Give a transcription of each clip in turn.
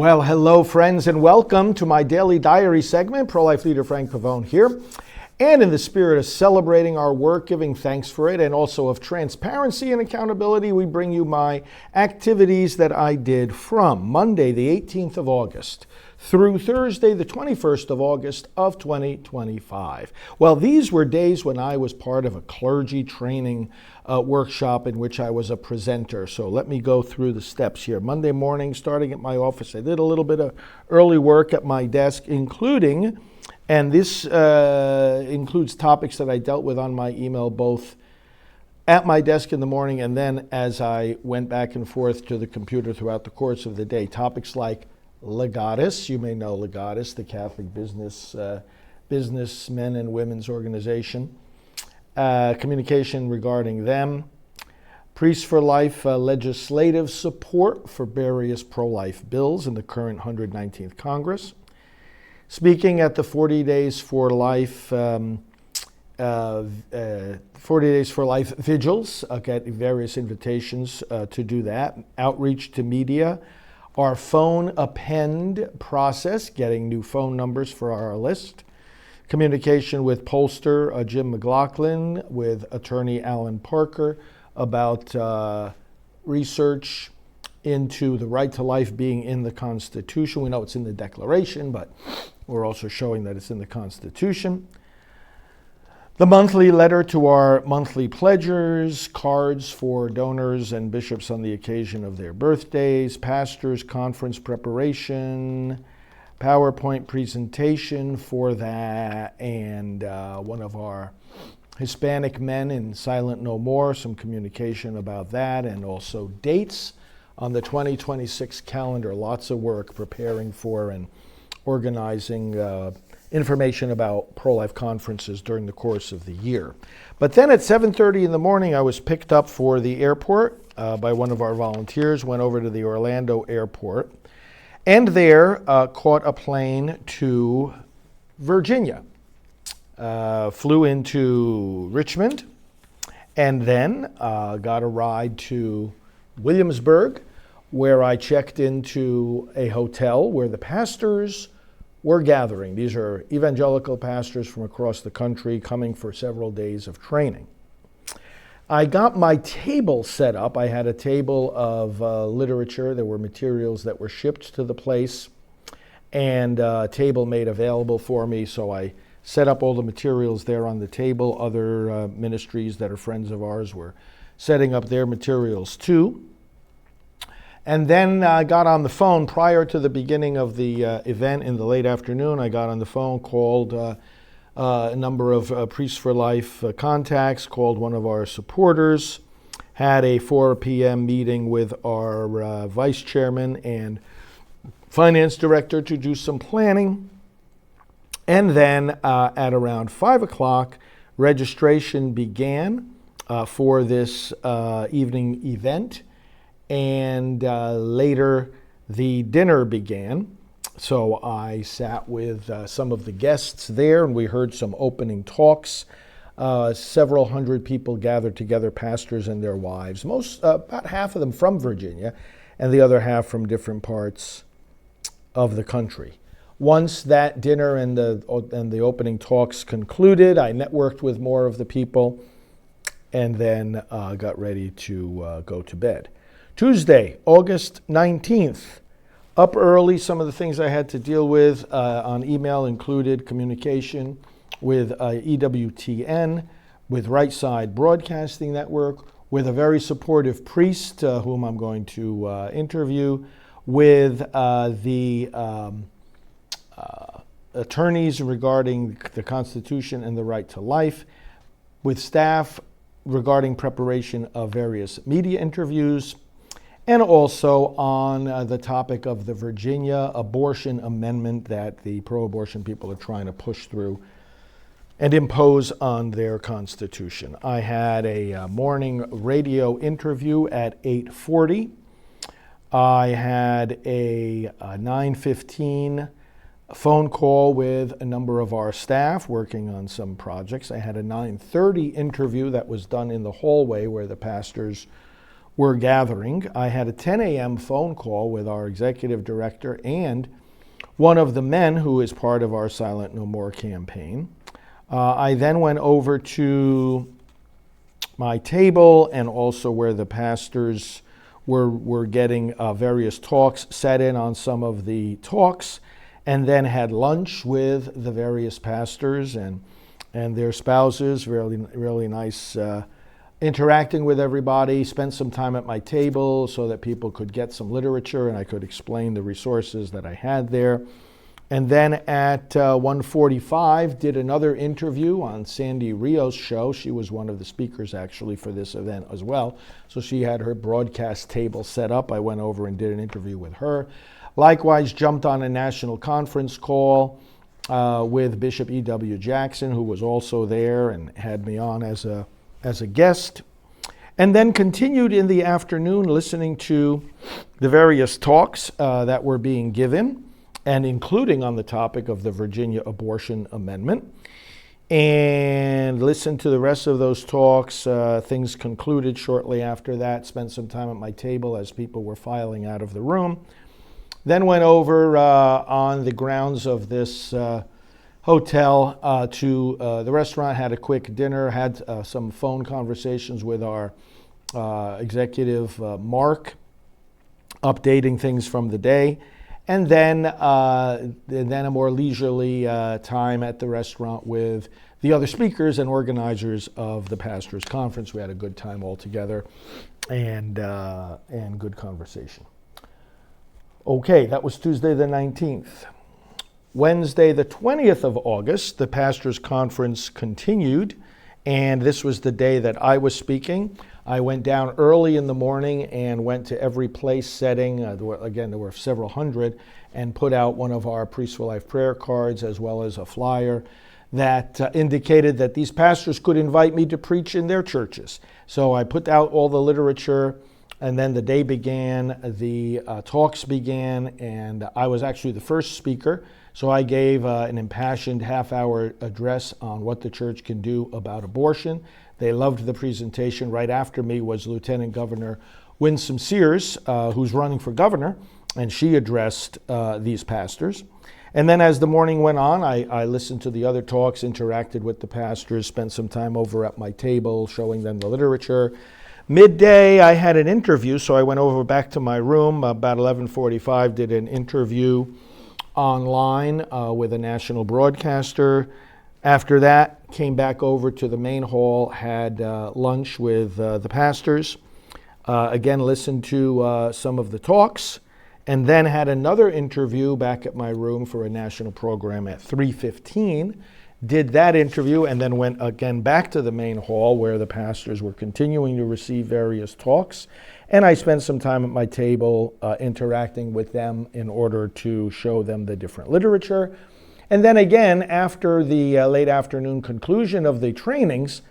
Well, hello, friends, and welcome to my daily diary segment. Pro-life leader Frank Pavone here. And in the spirit of celebrating our work, giving thanks for it, and also of transparency and accountability, we bring you my activities that I did from Monday, the 18th of August, through Thursday, the 21st of August of 2025. Well, these were days when I was part of a clergy training workshop in which I was a presenter. So let me go through the steps here. Monday morning, starting at my office, I did a little bit of early work at my desk, including, and this includes topics that I dealt with on my email, both at my desk in the morning and then as I went back and forth to the computer throughout the course of the day. Topics like Legatus, you may know Legatus, the Catholic businessmen and women's organization. Communication regarding them. Priests for Life legislative support for various pro-life bills in the current 119th Congress. Speaking at the 40 Days for Life 40 Days for Life vigils, get various invitations to do that. Outreach to media. Our phone append process, getting new phone numbers for our list. Communication with pollster Jim McLaughlin, with attorney Alan Parker about research into the right to life being in the Constitution. We know it's in the Declaration, but we're also showing that it's in the Constitution. The monthly letter to our monthly pledgers, cards for donors and bishops on the occasion of their birthdays, pastors' conference preparation, PowerPoint presentation for that, and one of our Hispanic men in Silent No More, some communication about that, and also dates on the 2026 calendar. Lots of work preparing for and organizing information about pro-life conferences during the course of the year. But then at 7:30 in the morning, I was picked up for the airport by one of our volunteers, went over to the Orlando airport, and there caught a plane to Virginia. Flew into Richmond, and then got a ride to Williamsburg, where I checked into a hotel where the pastors were gathering. These are evangelical pastors from across the country coming for several days of training. I got my table set up. I had a table of literature. There were materials that were shipped to the place and a table made available for me. So I set up all the materials there on the table. Other ministries that are friends of ours were setting up their materials too. And then I got on the phone prior to the beginning of the event in the late afternoon. I got on the phone, called a number of Priests for Life contacts, called one of our supporters, had a 4 p.m. meeting with our vice chairman and finance director to do some planning. And then at around 5 o'clock, registration began for this evening event. And later the dinner began. So I sat with some of the guests there, and we heard some opening talks. Several hundred people gathered together, pastors and their wives, about half of them from Virginia, and the other half from different parts of the country. Once that dinner and the opening talks concluded, I networked with more of the people, and then got ready to go to bed. Tuesday, August 19th, up early. Some of the things I had to deal with on email included communication with EWTN, with Right Side Broadcasting Network, with a very supportive priest whom I'm going to interview, with the attorneys regarding the Constitution and the right to life, with staff regarding preparation of various media interviews, and also on the topic of the Virginia abortion amendment that the pro-abortion people are trying to push through and impose on their Constitution. I had a morning radio interview at 8:40. I had a 9:15 phone call with a number of our staff working on some projects. I had a 9:30 interview that was done in the hallway where the pastors were gathering. I had a 10 a.m. phone call with our executive director and one of the men who is part of our Silent No More campaign. I then went over to my table and also where the pastors were getting various talks, sat in on some of the talks, and then had lunch with the various pastors and their spouses. Really nice interacting with everybody. Spent some time at my table so that people could get some literature and I could explain the resources that I had there. And then at 1:45, did another interview on Sandy Rio's show. She was one of the speakers actually for this event as well. So she had her broadcast table set up. I went over and did an interview with her. Likewise, jumped on a national conference call with Bishop E.W. Jackson, who was also there and had me on as a guest. And then continued in the afternoon listening to the various talks that were being given, and including on the topic of the Virginia Abortion Amendment, and listened to the rest of those talks. Things concluded shortly after that. Spent some time at my table as people were filing out of the room. Then went over on the grounds of this hotel to the restaurant, had a quick dinner, had some phone conversations with our executive, Mark, updating things from the day. And then a more leisurely time at the restaurant with the other speakers and organizers of the Pastors' Conference. We had a good time all together and good conversation. Okay, that was Tuesday the 19th. Wednesday the 20th of August, the Pastors' Conference continued, and this was the day that I was speaking. I went down early in the morning and went to every place setting. There were several hundred, and put out one of our Priests for Life prayer cards as well as a flyer that indicated that these pastors could invite me to preach in their churches. So I put out all the literature, and then the day began, the talks began, and I was actually the first speaker. So I gave an impassioned half-hour address on what the church can do about abortion. They loved the presentation. Right after me was Lieutenant Governor Winsome Sears, who's running for governor, and she addressed these pastors. And then as the morning went on, I listened to the other talks, interacted with the pastors, spent some time over at my table showing them the literature. Midday, I had an interview, so I went over back to my room about 11:45, did an interview online with a national broadcaster. After that, came back over to the main hall, had lunch with the pastors, again listened to some of the talks, and then had another interview back at my room for a national program at 3:15. Did that interview and then went again back to the main hall where the pastors were continuing to receive various talks. And I spent some time at my table interacting with them in order to show them the different literature. And then again, after the late afternoon conclusion of the trainings,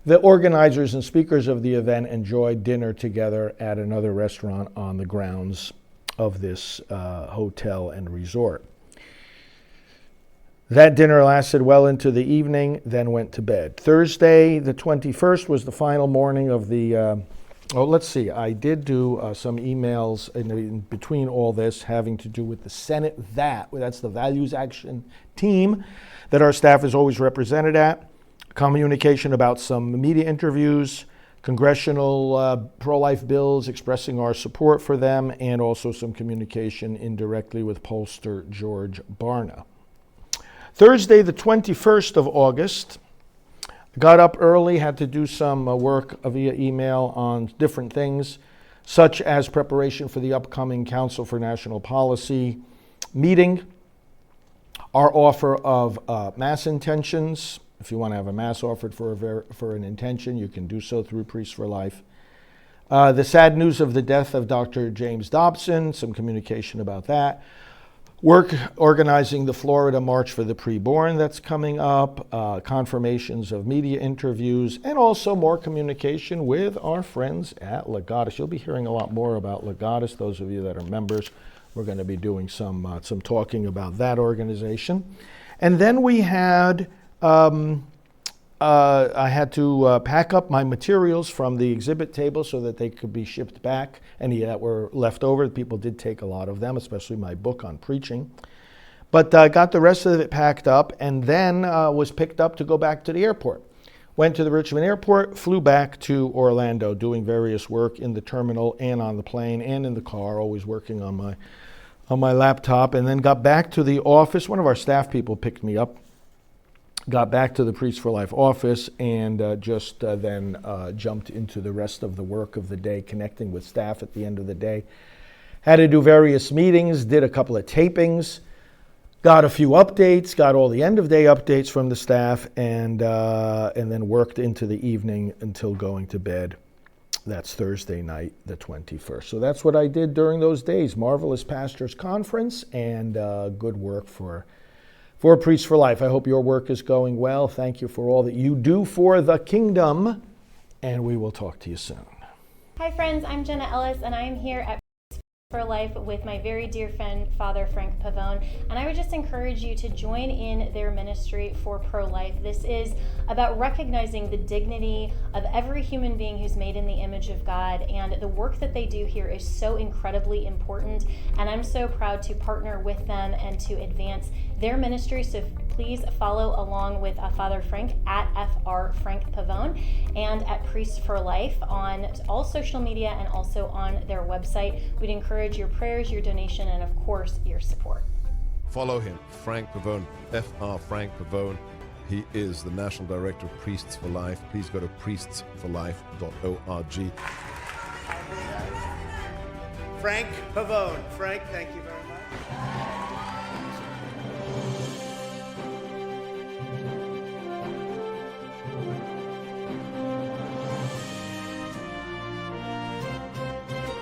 the organizers and speakers of the event enjoyed dinner together at another restaurant on the grounds of this hotel and resort. That dinner lasted well into the evening, then went to bed. Thursday, the 21st, was the final morning of the, I did do some emails in between all this having to do with the Senate that's the Values Action Team that our staff is always represented at. Communication about some media interviews, congressional pro-life bills, expressing our support for them, and also some communication indirectly with pollster George Barna. Thursday, the 21st of August, got up early, had to do some work via email on different things, such as preparation for the upcoming Council for National Policy meeting, our offer of mass intentions. If you want to have a mass offered for an intention, you can do so through Priests for Life. The sad news of the death of Dr. James Dobson, some communication about that. Work organizing the Florida March for the Preborn that's coming up, confirmations of media interviews, and also more communication with our friends at Legatus. You'll be hearing a lot more about Legatus. Those of you that are members, we're going to be doing some talking about that organization. And then we had I had to pack up my materials from the exhibit table so that they could be shipped back. Any that were left over, people did take a lot of them, especially my book on preaching. But got the rest of it packed up, and then was picked up to go back to the airport. Went to the Richmond airport, flew back to Orlando, doing various work in the terminal and on the plane and in the car, always working on my laptop, and then got back to the office. One of our staff people picked me up, got back to the Priests for Life office, and then jumped into the rest of the work of the day, connecting with staff at the end of the day. Had to do various meetings, did a couple of tapings, got a few updates, got all the end of day updates from the staff, and then worked into the evening until going to bed. That's Thursday night, the 21st. So that's what I did during those days. Marvelous Pastors Conference, and good work for Priests for Life. I hope your work is going well. Thank you for all that you do for the kingdom, and we will talk to you soon. Hi friends, I'm Jenna Ellis, and I am here at for Life with my very dear friend, Father Frank Pavone, and I would just encourage you to join in their ministry for pro-life. This is about recognizing the dignity of every human being who's made in the image of God, and the work that they do here is so incredibly important, and I'm so proud to partner with them and to advance their ministry. So please follow along with Father Frank at FR Frank Pavone and at Priests for Life on all social media and also on their website. We'd encourage your prayers, your donation, and of course, your support. Follow him, Frank Pavone, FR Frank Pavone. He is the National Director of Priests for Life. Please go to priestsforlife.org. Frank Pavone. Frank, thank you very much.